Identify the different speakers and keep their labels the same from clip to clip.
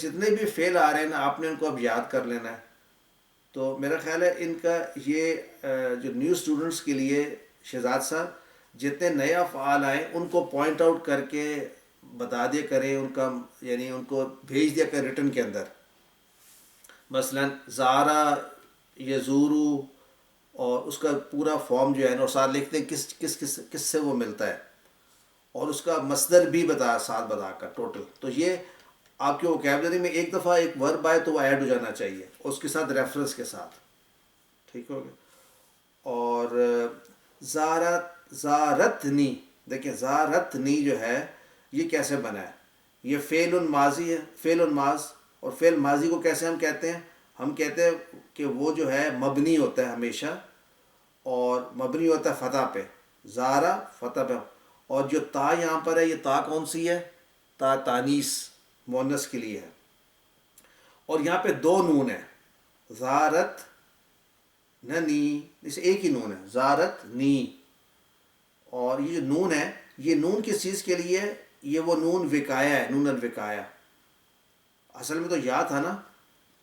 Speaker 1: جتنے بھی فیل آ رہے ہیں نا آپ نے ان کو اب یاد کر لینا ہے. تو میرا خیال ہے ان کا یہ جو نیو اسٹوڈنٹس کے لیے شہزاد صاحب جتنے نئے افعال آئیں ان کو پوائنٹ آؤٹ کر کے بتا دیا کریں ان کا، یعنی ان کو بھیج دیا کریں ریٹن کے اندر. مثلا زارا، یزورو، اور اس کا پورا فارم جو ہے نا اور ساتھ لکھتے ہیں کس سے وہ ملتا ہے، اور اس کا مصدر بھی ساتھ بتا کر ٹوٹل. تو یہ آپ کے ووکیبلری میں ایک دفعہ ایک ورب آئے تو وہ ایڈ ہو جانا چاہیے اس کے ساتھ ریفرنس کے ساتھ. ٹھیک ہو گیا. اور زارتنی، دیکھیں زارتنی جو ہے یہ کیسے بنا ہے، یہ فعل ماضی ہے، فعل ماض. اور فعل ماضی کو کیسے ہم کہتے ہیں، ہم کہتے ہیں کہ وہ جو ہے مبنی ہوتا ہے ہمیشہ، اور مبنی ہوتا ہے فتح پہ، زارا فتح پہ. اور جو تا یہاں پر ہے یہ تا کون سی ہے، تا تانیس مونس کے لیے ہے. اور یہاں پہ دو نون ہیں، زارت نی، اسے ایک ہی نون ہے زارت نی. اور یہ جو نون ہے یہ نون کس چیز کے لیے ہے، یہ وہ نون وقایا ہے، نون الوقایا. اصل میں تو یا تھا نا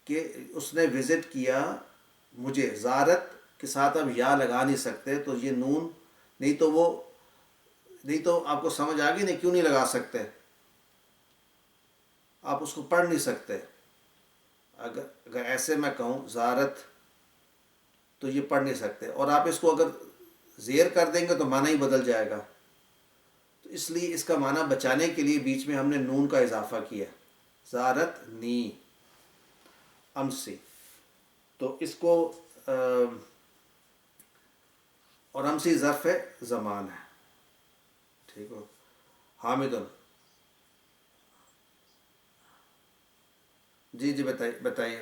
Speaker 1: کہ اس نے وزٹ کیا مجھے، زارت کے ساتھ اب یا لگا نہیں سکتے تو یہ نون، نہیں تو وہ، نہیں تو آپ کو سمجھ آ گئی نہیں کیوں نہیں لگا سکتے، آپ اس کو پڑھ نہیں سکتے. اگر ایسے میں کہوں زارت تو یہ پڑھ نہیں سکتے، اور آپ اس کو اگر زیر کر دیں گے تو معنی ہی بدل جائے گا. تو اس لیے اس کا معنی بچانے کے لیے بیچ میں ہم نے نون کا اضافہ کیا، زارت نی امسی. تو اس کو اور امسی ظرف زمان ہے. ٹھیک ہو. حامد، جی جی بتائیے بتائیے.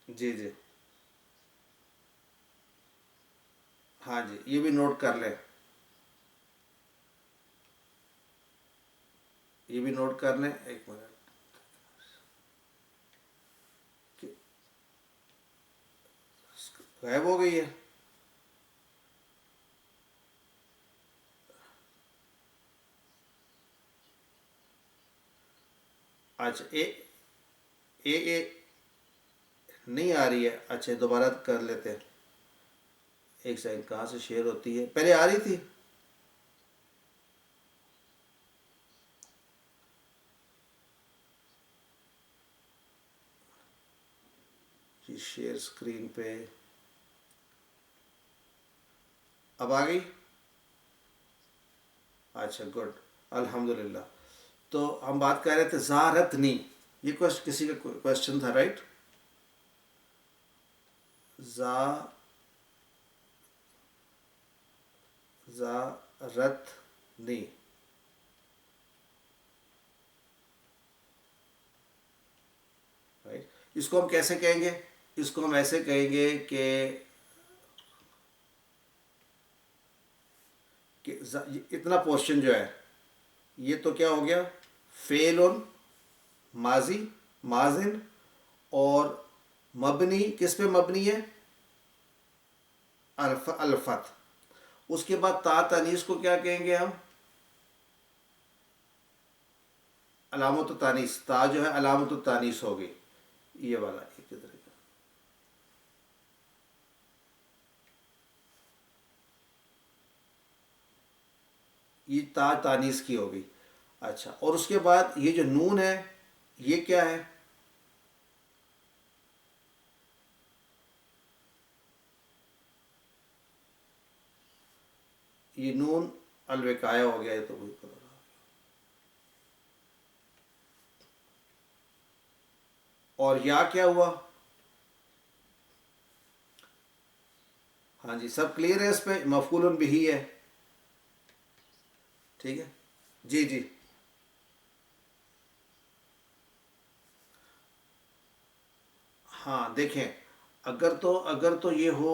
Speaker 1: جی جی ہاں جی یہ بھی نوٹ کر لیں، یہ بھی نوٹ کر لیں ایک منٹ. غائب ہو گئی ہے. اچھا اے نہیں آ رہی ہے، اچھا دوبارہ کر لیتے ہیں. ایک سیکنڈ، کہاں سے شیئر ہوتی ہے، پہلے آ رہی تھی. جی شیئر اسکرین پہ اب آ گئی. اچھا گڈ، الحمدللہ. تو ہم بات کر رہے تھے زارتنی، یہ کسی کا کوشچن تھا رائٹ. زارتنی، رائٹ. اس کو ہم کیسے کہیں گے، اس کو ہم ایسے کہیں گے کہ اتنا پورشن جو ہے یہ تو کیا ہو گیا، فعل ماضی ماضن، اور مبنی کس پہ مبنی ہے، الفت. اس کے بعد تا تانیس کو کیا کہیں گے ہم، علامت التانیث. تا جو ہے علامت التانیث ہوگی، یہ والا ایک طرح کا. یہ تا تانیث کی ہوگی. اچھا، اور اس کے بعد یہ جو نون ہے یہ کیا ہے، یہ نون الوقایا ہو گیا ہے تو وہی پتا. اور یا کیا ہوا، ہاں جی سب کلیئر ہے، اس پہ مفعول بھی ہے. ٹھیک ہے. جی جی ہاں دیکھیں، اگر تو یہ ہو،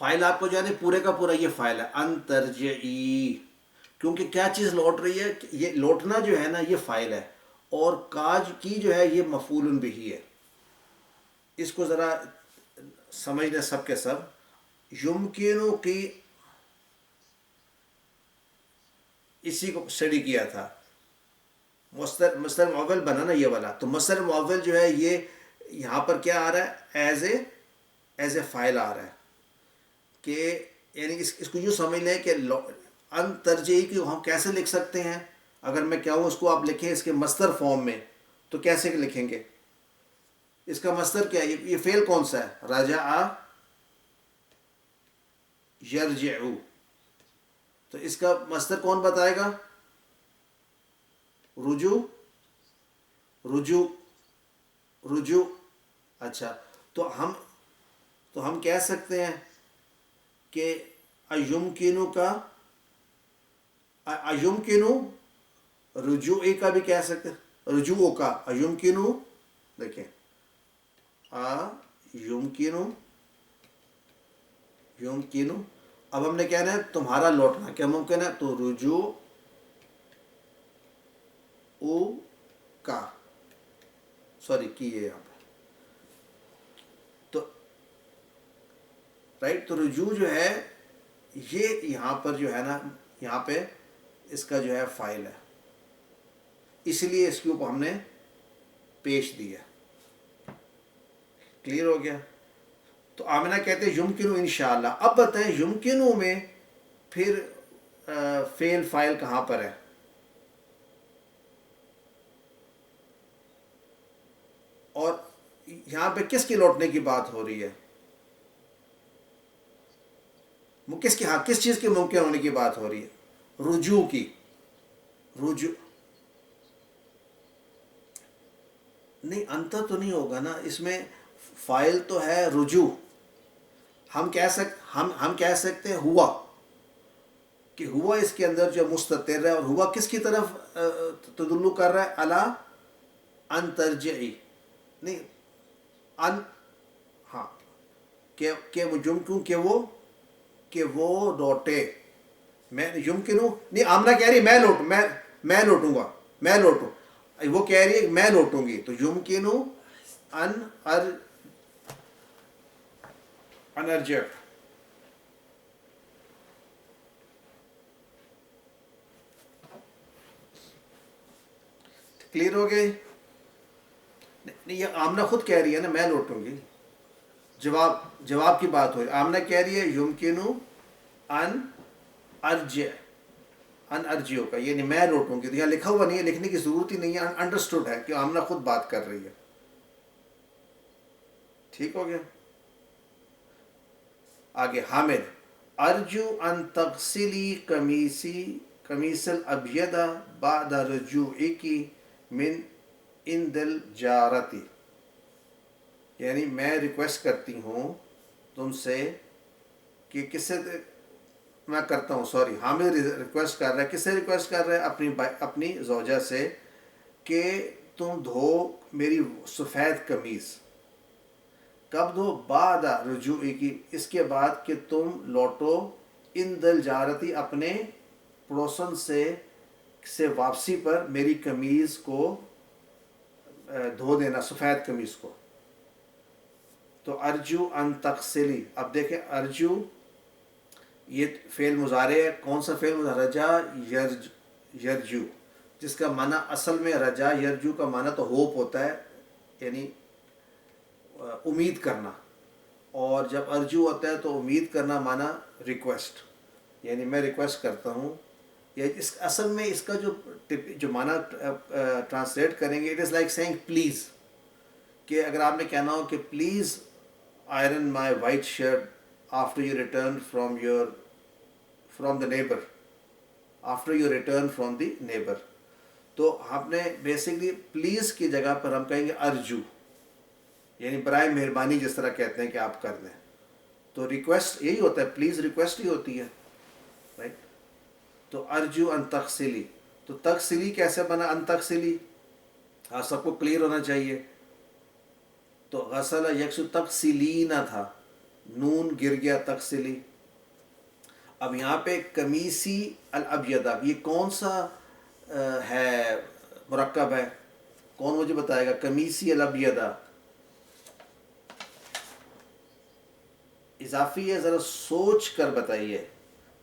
Speaker 1: فائل آپ کو جو ہے نا پورے کا پورا یہ فائل ہے ان ترجعی، کیونکہ کیا چیز لوٹ رہی ہے، یہ لوٹنا جو ہے نا یہ فائل ہے، اور کاج کی جو ہے یہ مفعول بھی ہے. اس کو ذرا سمجھ لیں سب کے سب. یمکنو کی اسی کو اسٹڈی کیا تھا، مصدر معول بنا نا یہ والا، تو مصدر معول جو ہے یہ یہاں پر کیا آ رہا ہے، ایز اے فائل آ رہا ہے. کہ یعنی اس کو یوں سمجھ لیں کہ ان ترجیحی کی ہم کیسے لکھ سکتے ہیں. اگر میں کہوں اس کو آپ لکھیں اس کے مصدر فارم میں تو کیسے لکھیں گے؟ اس کا مصدر کیا ہے؟ یہ فعل کون سا ہے؟ رجع یرجع. تو اس کا مصدر کون بتائے گا؟ رجوع، رجوع، رجوع. اچھا، تو ہم کہہ سکتے ہیں کہ ایمکنو کا، ایمکنو رجوعی کا بھی کہہ سکتے ہیں، رجوع کا ایمکنو. دیکھیں یمکنو، یمکنو. اب ہم نے کہنا ہے تمہارا لوٹنا کیا ممکن ہے، تو رجوع او کا، سوری کی ہے یہاں پہ، تو رائٹ. تو رجوع جو ہے یہ یہاں پر جو ہے نا، یہاں پہ اس کا جو ہے فائل ہے، اس لیے اس کے اوپر ہم نے پیش دیا. کلیئر ہو گیا؟ تو آمنہ کہتے ہیں یمکنو انشاءاللہ. اب بتائیں یمکنو میں پھر فعل فاعل کہاں پر ہے؟ اور یہاں پہ کس کی لوٹنے کی بات ہو رہی ہے؟ کس کی، ہاں کس چیز کے ممکن ہونے کی بات ہو رہی ہے؟ رجوع کی. رجوع نہیں، انتر تو نہیں ہوگا نا اس میں، فائل تو ہے رجوع. ہم کہہ سکتے ہیں ہوا، کہ ہوا اس کے اندر جو مستتر ہے، اور ہوا کس کی طرف تدلو کر رہا ہے؟ الا ان ترجعی. نہیں، ان، ہاں، کہ یمکن کہ وہ لوٹے. میں یمکنو نہیں، آمنہ کہہ رہی ہے میں لوٹوں گا، میں لوٹوں. وہ کہہ رہی ہے میں لوٹوں گی، تو یمکنو ان ارجع. کلیئر ہو گئے؟ نہیں، یہ آمنہ خود کہہ رہی ہے نا میں لوٹوں گی. جواب کی بات ہو رہی ہے. آمنہ کہہ رہی ہے یمکنو ان ارجع، ان ارجیو کا یعنی میں لوٹوں گی. تو یہاں لکھا ہوا نہیں ہے، لکھنے کی ضرورت ہی نہیں ہے، انڈرسٹوڈ ہے کہ آمنہ خود بات کر رہی ہے. ٹھیک ہو گیا؟ آگے حامد. ارجو ان تغسلی قمیص الابیض بعد رجوعک من عند الجارتی. یعنی میں ریکویسٹ کرتی ہوں تم سے کہ کس سے میں کرتا ہوں، سوری، حامد ریکویسٹ کر رہا ہے. کس سے ریکویسٹ کر رہا ہے؟ اپنی زوجہ سے، کہ تم دھو میری سفید قمیص. کب دھو؟ بعد رجوعی کی، اس کے بعد کہ تم لوٹو، ان دل جارتی اپنے پڑوسن سے واپسی پر میری قمیض کو دھو دینا، سفید قمیض کو. تو ارجو ان تغسلی. اب دیکھیں ارجو یہ فعل مضارع ہے. کون سا فعل مضارع؟ رجا یرجو، جس کا معنی اصل میں رجا یرجو کا معنی تو ہوپ ہوتا ہے، یعنی امید کرنا. اور جب ارجو ہوتا ہے تو امید کرنا معنی ریکویسٹ، یعنی میں ریکویسٹ کرتا ہوں. یا اس اصل میں اس کا جو معنی ٹرانسلیٹ کریں گے، it is like saying please. کہ اگر آپ نے کہنا ہو کہ please iron my white shirt after you return from the neighbour, after you return from the neighbour. تو ہم نے بیسکلی پلیز کی جگہ پر ہم کہیں گے ارجو، یعنی برائے مہربانی، جس طرح کہتے ہیں کہ آپ کر دیں. تو ریکویسٹ یہی ہوتا ہے، پلیز ریکویسٹ ہی ہوتی ہے، رائٹ. تو ارجو ان تغسلی. تو تغسلی کیسے بنا؟ ان تغسلی سب کو کلیئر ہونا چاہیے. تو غسل یکسو تغسلینا تھا، نون گر گیا تقسلی. اب یہاں پہ قمیصی الابیضہ، یہ کون سا ہے مرکب ہے؟ کون مجھے بتائے گا؟ قمیصی الابیضہ اضافی ہے، ذرا سوچ کر بتائیے.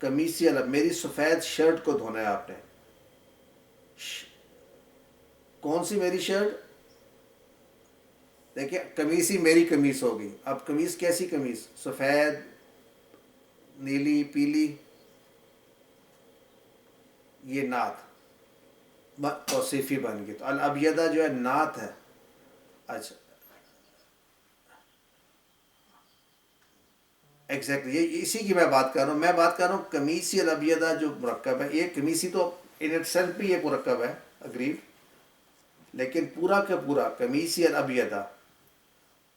Speaker 1: قمیصی الب، میری سفید شرٹ کو دھونا ہے آپ نے. کون سی میری شرٹ؟ دیکھیں قمیصی میری قمیص ہوگی. اب قمیص کیسی قمیص؟ سفید، نیلی، پیلی. یہ نعت توصیفی بن گئی. تو الابیضہ جو ہے نعت ہے. اچھا ایگزیکٹلی اسی کی میں بات کر رہا ہوں. میں بات کر رہا ہوں قمیصی الابیضہ جو مرکب ہے. یہ قمیصی تو ان اٹ سیلف بھی ایک مرکب ہے، اگریڈ، لیکن پورا کا پورا قمیصی الابیضہ،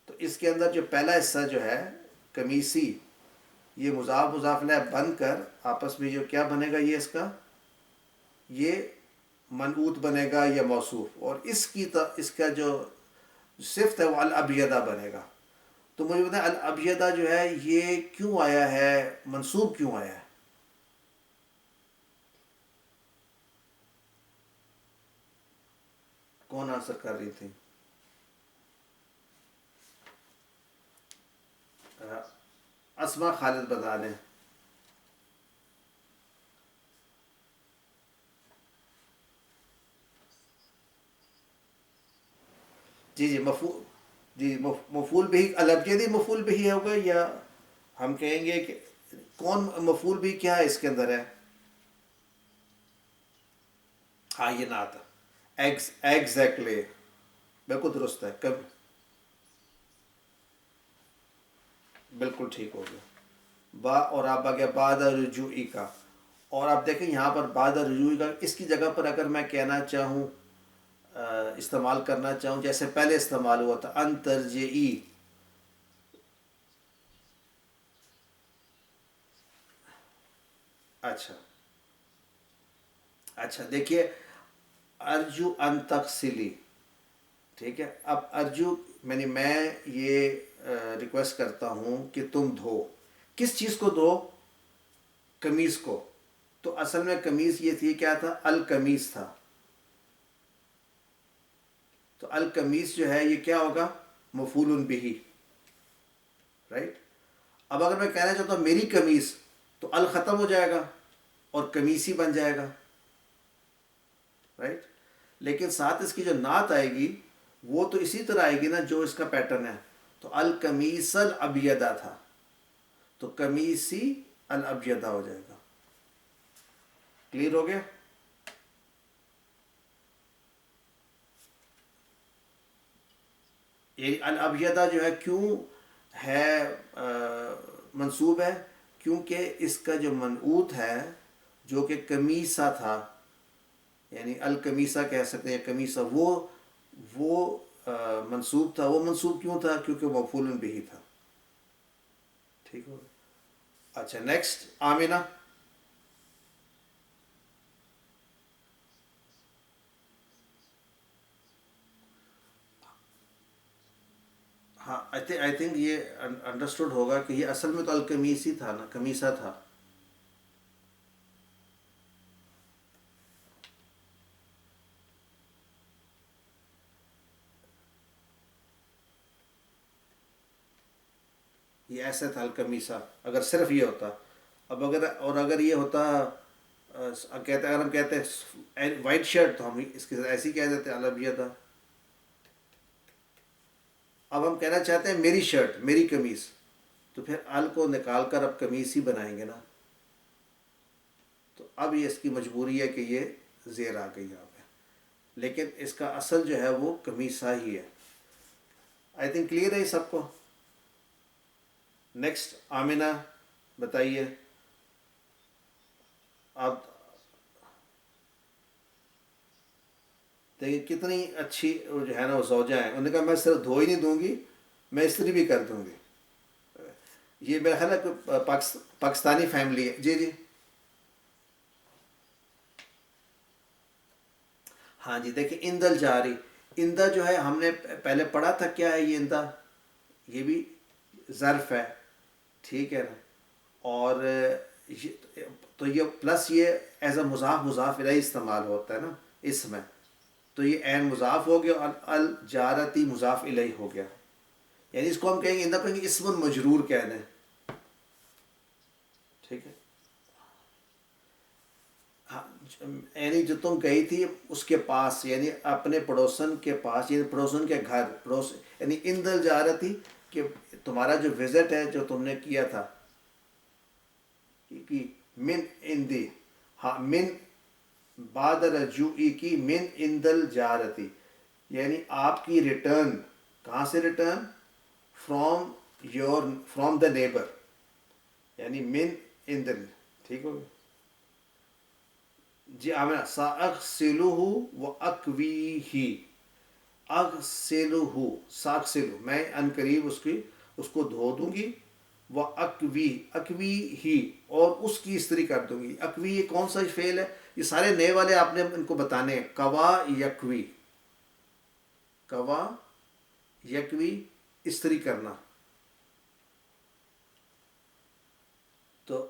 Speaker 1: تو اس کے اندر جو پہلا حصہ جو ہے قمیصی، یہ مضاف مضاف الیہ بن کر آپس میں جو کیا بنے گا، یہ اس کا یہ منعوت بنے گا یا موصوف، اور اس کا جو صفت ہے وہ الابیضہ بنے گا. تو مجھے بتائیں الابیضہ جو ہے یہ کیوں آیا ہے، منصوب کیوں آیا ہے؟ کون آنسر کر رہی تھی؟ اسما خالد بتا دیں. جی جی مفعول، جی مفعول بھی الابجدی مفعول بھی ہوگا، یا ہم کہیں گے کہ کون مفعول بھی کیا ہے اس کے اندر ہے؟ ہاں یہ نعت ہے. ایگزیکٹلی بالکل درست ہے. کب بالکل ٹھیک ہو گیا. با اور آپ آ گیا بعد رجوعی کا. اور آپ دیکھیں یہاں پر بعد رجوعی کا، اس کی جگہ پر اگر میں کہنا چاہوں استعمال کرنا چاہوں جیسے پہلے استعمال ہوا تھا ان ترجعی. اچھا اچھا دیکھیے، ارجو ان تقسلی، ٹھیک ہے. اب ارجو میں یہ ریکویسٹ کرتا ہوں کہ تم دھو. کس چیز کو دھو؟ قمیص کو. تو اصل میں قمیص یہ تھی کیا تھا؟ القمیص تھا. تو القمیص جو ہے یہ کیا ہوگا؟ مفعول بہ، رائٹ. اب اگر میں کہنا چاہتا ہوں میری قمیص، تو ال ختم ہو جائے گا اور قمیصی بن جائے گا، رائٹ. لیکن ساتھ اس کی جو نعت آئے گی وہ تو اسی طرح آئے گی نا جو اس کا پیٹرن ہے. تو القمیص الابیضہ تھا، تو قمیصی الابیضہ ہو جائے گا. کلیئر ہو گیا؟ یہ الابیضہ جو ہے کیوں ہے منصوب ہے؟ کیونکہ اس کا جو منعوت ہے جو کہ قمیصہ تھا، یعنی القمیصہ کہہ سکتے ہیں، قمیصہ، وہ منصوب تھا. وہ منصوب کیوں تھا؟ کیونکہ مفعول بہ تھا. ٹھیک ہو؟ اچھا نیکسٹ آمینہ. ہاں آئی تھنک یہ انڈرسٹوڈ ہوگا کہ یہ اصل میں تو القمیصی تھا نا، قمیصہ تھا. یہ ایسا تھا القمیصہ اگر صرف یہ ہوتا. اب اگر یہ ہوتا کہتے، اگر ہم کہتے ہیں وائٹ شرٹ، تو ہم اس کے ساتھ ایسے ہی کہہ دیتے الابیضہ. اب ہم کہنا چاہتے ہیں میری شرٹ، میری قمیص، تو پھر ال کو نکال کر اب قمیص ہی بنائیں گے نا. تو اب یہ اس کی مجبوری ہے کہ یہ زیر آ گئی یہاں پہ، لیکن اس کا اصل جو ہے وہ قمیصہ ہی ہے. آئی تھنک کلیئر ہے یہ سب کو. نیکسٹ آمینہ بتائیے آپ. دیکھیے کتنی اچھی جو ہے نا وہ زوجہ ہیں. انہوں نے کہا میں صرف دھو ہی نہیں دوں گی، میں استری بھی کر دوں گی. یہ میرا خیال ہے کہ پاکستانی فیملی ہے. جی جی ہاں جی. دیکھیں اندل جاری، اندہ جو ہے ہم نے پہلے پڑھا تھا کیا ہے یہ اندہ. یہ بھی ظرف ہے. ٹھیک ہے نا. اور تو یہ پلس یہ ایز اے مضاف مضاف الیہ استعمال ہوتا ہے نا اس میں. تو یہ عین مضاف ہو گیا اور الجارتی مضاف الیہ ہو گیا. یعنی اس کو ہم کہیں گے اندر کہیں گے اسم مجرور کہہ دیں. ٹھیک ہے. ہاں، یعنی جو تم گئی تھی اس کے پاس، یعنی اپنے پڑوسن کے پاس، یعنی پڑوسن کے گھر، یعنی ان دل جا رہی تھی کہ تمہارا جو وزٹ ہے جو تم نے کیا تھا کہ من اندی، ہاں من بعد رجوعی کی من اندل جارتی، یعنی آپ کی ریٹرن کہاں سے return? From from the neighbour, یعنی من اندل. ٹھیک ہو گیا جی. آمنا ساغسلہ و اکویہ، اغسلہ ساغسلہ میں ان قریب اس کو دھو دوں گی. وہ اکوی اکوی ہی اور اس کی استری کر دوں گی. اکوی یہ کون سا فعل ہے؟ یہ سارے نئے والے آپ نے ان کو بتانے ہیں. کوا یکوی، کوا یکوی استری کرنا. تو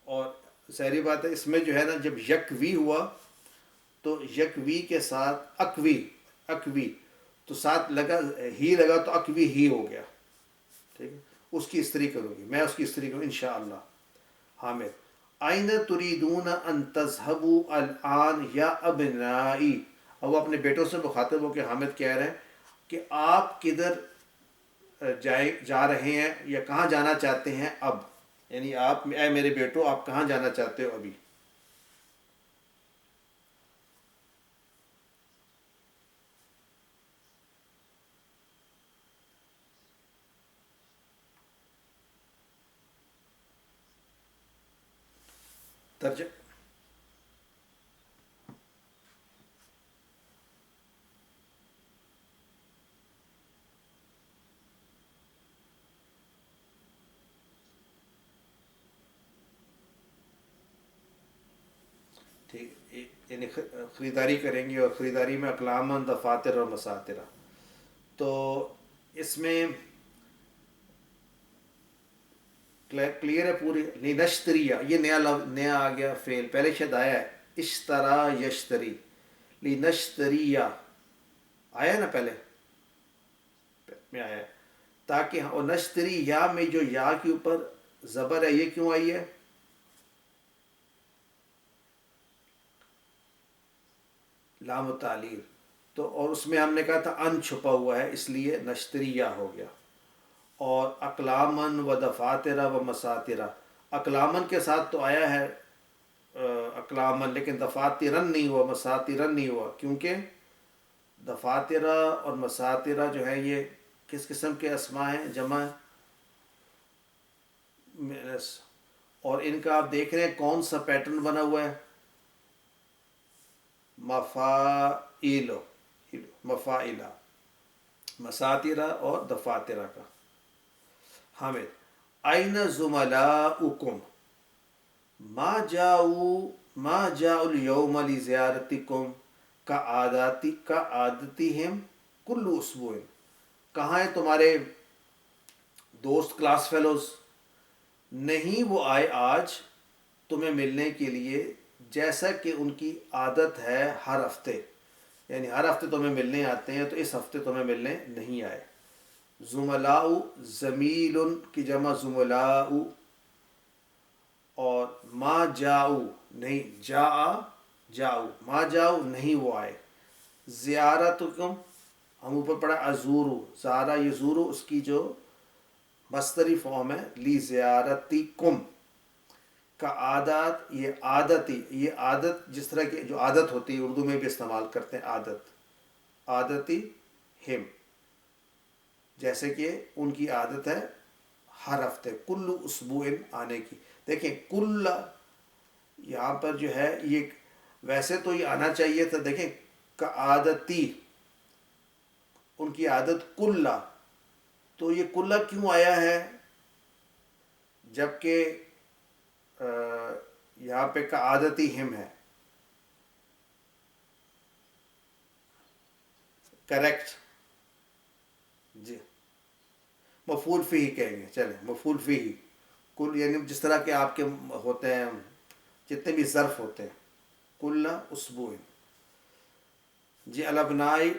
Speaker 1: اور ظاہری بات ہے اس میں جو ہے نا جب یکوی ہوا تو یکوی کے ساتھ اکوی، اکوی تو ساتھ لگا ہی لگا تو اکوی ہی ہو گیا. ٹھیک ہے. اس کی استری کروں گی میں، اس کی استری کروں انشاءاللہ. حامد آئین تریدون ان تذهبوا الان یا ابنائی. اور وہ اپنے بیٹوں سے مخاطب ہو کے حامد کہہ رہے ہیں کہ آپ کدھر جا رہے ہیں یا کہاں جانا چاہتے ہیں اب، یعنی آپ اے میرے بیٹو آپ کہاں جانا چاہتے ہو ابھی. ترجمہ ٹھیک، یعنی خریداری کریں گے اور خریداری میں اقلاماً دفاتر اور مساترہ. تو اس میں کلیئر ہے پوری. لنشتریہ یہ نیا آ گیا فعل، پہلے شاید آیا ہے اشترا یشتری. لنشتریہ آیا نا پہلے میں آیا ہے. تاکہ اور نشتری یا میں جو یا کے اوپر زبر ہے یہ کیوں آئی ہے؟ لام تعلیل. تو اور اس میں ہم نے کہا تھا ان چھپا ہوا ہے اس لیے نشتریہ ہو گیا. اور اقلامن و دفاترہ و مساترہ، اقلامن کے ساتھ تو آیا ہے اقلامن، لیکن دفاترن نہیں ہوا، مساترن نہیں ہوا، کیونکہ دفاترہ اور مساترہ جو ہے یہ کس قسم کے اسماء ہیں؟ جمع. اور ان کا آپ دیکھ رہے ہیں کون سا پیٹرن بنا ہوا ہے؟ مفائل، مفائلہ، مساترہ اور دفاترہ کا. حامد این زملاؤکم ما جاؤ اليوم لزیارتکم کعادتہم کل اسبوع. کہاں ہیں تمہارے دوست کلاس فیلوز؟ نہیں وہ آئے آج تمہیں ملنے کے لیے جیسا کہ ان کی عادت ہے ہر ہفتے. یعنی ہر ہفتے تمہیں ملنے آتے ہیں تو اس ہفتے تمہیں ملنے نہیں آئے. زملاء زمیل کی جمع زملاء. اور ما جاؤ نہیں جاؤ ما جاؤ نہیں وہ آئے. زیارتکم ہم اوپر پڑھا ازورو، زارا یزورو اس کی جو مصدری فارم ہے لی زیارتی کم. کا عادت یہ عادتی، یہ عادت جس طرح کی جو عادت ہوتی ہے اردو میں بھی استعمال کرتے ہیں عادت، عادتی ہم جیسے کہ ان کی عادت ہے ہر ہفتے کل اسبوع آنے کی. دیکھیں کل یہاں پر جو ہے یہ ویسے تو یہ آنا چاہیے تھا، دیکھیں کا عادتی ان کی عادت کلّا. تو یہ کلّا کیوں آیا ہے جبکہ یہاں پہ کا عادتی ہم ہے؟ کریکٹ جی. مفعول فی کہیں گے، چلیں مفعول فی، کل یعنی جس طرح کے آپ کے ہوتے ہیں جتنے بھی ظرف ہوتے ہیں، کل اسبوع. جی الابنائی.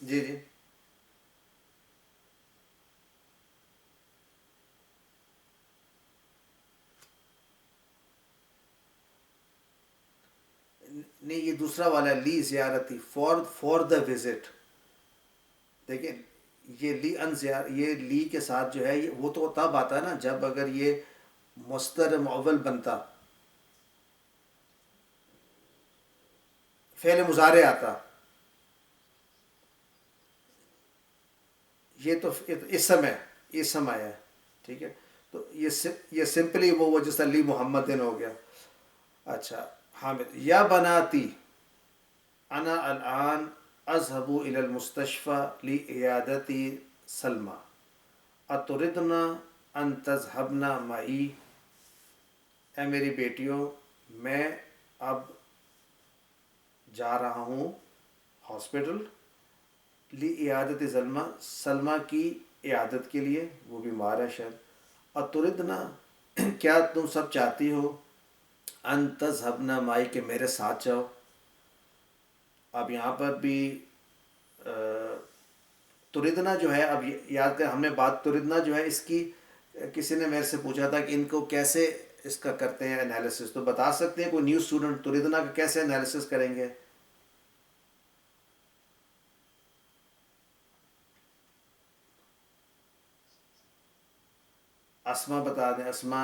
Speaker 1: جی جی نہیں، یہ دوسرا والا ہے، لی زیارتی، فور دا وزٹ. دیکھیں یہ لی ان یہ لی کے ساتھ جو ہے وہ تو تب آتا ہے نا جب اگر یہ مصدر معول بنتا، فعل مضارع آتا. یہ تو اسم ہے، اسم آیا ہے. ٹھیک ہے، تو یہ سمپلی وہ جس طرح لی محمد ہو گیا. اچھا حامد. یا بناتی انا الان اذهب الى المستشفى لعیادتی سلمى اتردنا ان تذهبنا معی. اے میری بیٹیوں، میں اب جا رہا ہوں ہاسپٹل، لی عیادت سلمہ، سلمہ کی عیادت کے لیے، وہ بیمار ہے شاید. اتردنا، کیا تم سب چاہتی ہو، ان تذهبنا معی، کہ میرے ساتھ جاؤ. اب یہاں پر بھی تردنا جو ہے، اب یاد کر ہم نے بات تردنا جو ہے اس کی، کسی نے میرے سے پوچھا تھا کہ ان کو کیسے اس کا کرتے ہیں انالیسس، تو بتا سکتے ہیں کوئی نیو اسٹوڈنٹ تردنا کا کیسے انالیسس کریں گے؟ اسما بتا دیں، اسما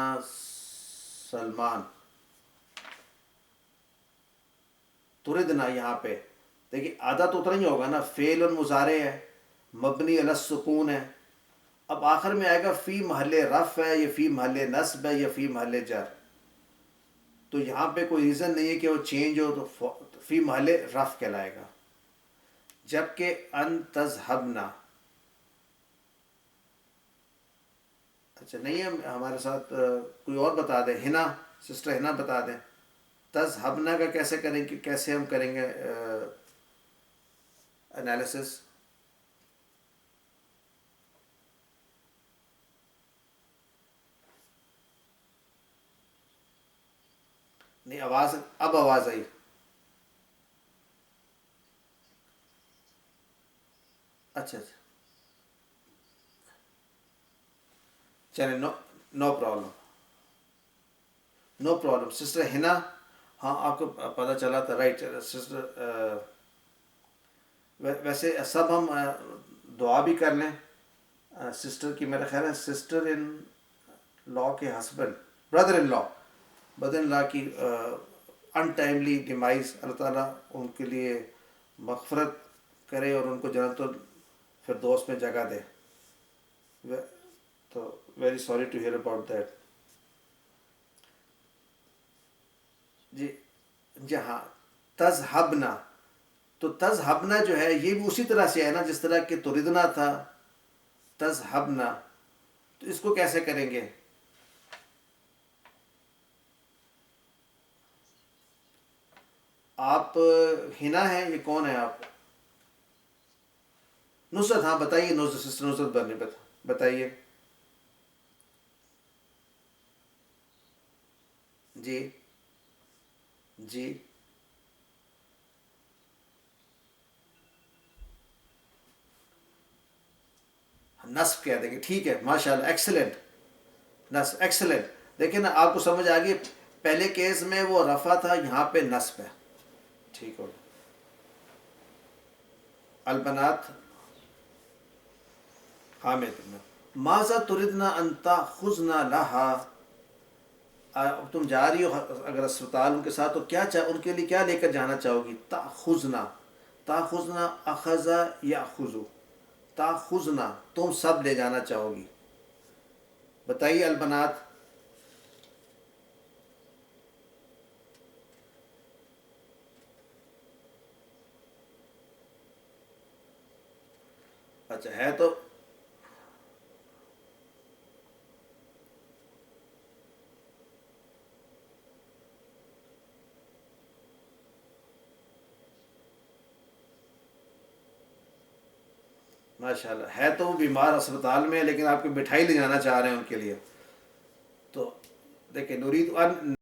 Speaker 1: سلمان. تردنا یہاں پہ دیکھیے آدھا تو اتنا ہی ہوگا نا، فعل مضارع ہے، مبنی علی السکون ہے. اب آخر میں آئے گا فی محل رفع ہے، یا فی محل نصب ہے، یا فی محل جر. تو یہاں پہ کوئی ریزن نہیں ہے کہ وہ چینج ہو، تو فی محل رفع کہلائے گا. جبکہ ان تذهبنا، اچھا نہیں ہے ہمارے ساتھ، کوئی اور بتا دیں، ہنا، سسٹر ہنا بتا دیں تذهبنا کا کیسے کریں گے، کیسے ہم کریں گے انالیسس. نہیں آواز، اب آواز آئی. اچھا اچھا، چلیں، no, no problem, no problem. Sister Hina, ہاں آپ کو پتہ چلا تھا، رائٹ سسٹر. ویسے سب ہم دعا بھی کر لیں سسٹر کی. میرا خیال ہے سسٹر ان لا کے husband, brother in law, brother in لا کی ان ٹائملی ڈیمائز، اللہ تعالیٰ ان کے لیے مغفرت کرے اور ان کو جنت الفردوس میں جگہ دے. تو very sorry to hear about that. جی جی ہاں. تذهبنا، تو تذهبنا جو ہے یہ بھی اسی طرح سے ہے نا جس طرح کہ تردنا تھا. تذهبنا، تو اس کو کیسے کریں گے؟ آپ ہنا ہیں، یہ کون ہے آپ؟ نصرت، ہاں بتائیے، نصرت سسٹر نصرت بنی بتائیے. جی جی نصب کہہ دیں گے، ٹھیک ہے، ماشاء اللہ، ایکسلنٹ. نصب، ایکسلنٹ. دیکھیں نا آپ کو سمجھ آ گئی، پہلے کیس میں وہ رفع تھا، یہاں پہ نصب ہے. ٹھیک ہو. البنات حامد. ماذا تردنا ان تاخذنا لها، تم جا رہی ہو اگر اسپتال ان کے ساتھ، تو کیا ان کے لیے کیا لے کر جانا چاہو گی؟ تاخذنا، تاخذنا اخذ یاخذ، تاخذنا تم سب لے جانا چاہو گی. بتائیے البنات. اچھا ہے تو ماشاءاللہ ہے تو وہ بیمار اسپتال میں ہے، لیکن آپ کو مٹھائی لے جانا چاہ رہے ہیں ان کے لیے. تو دیکھیں نرید ان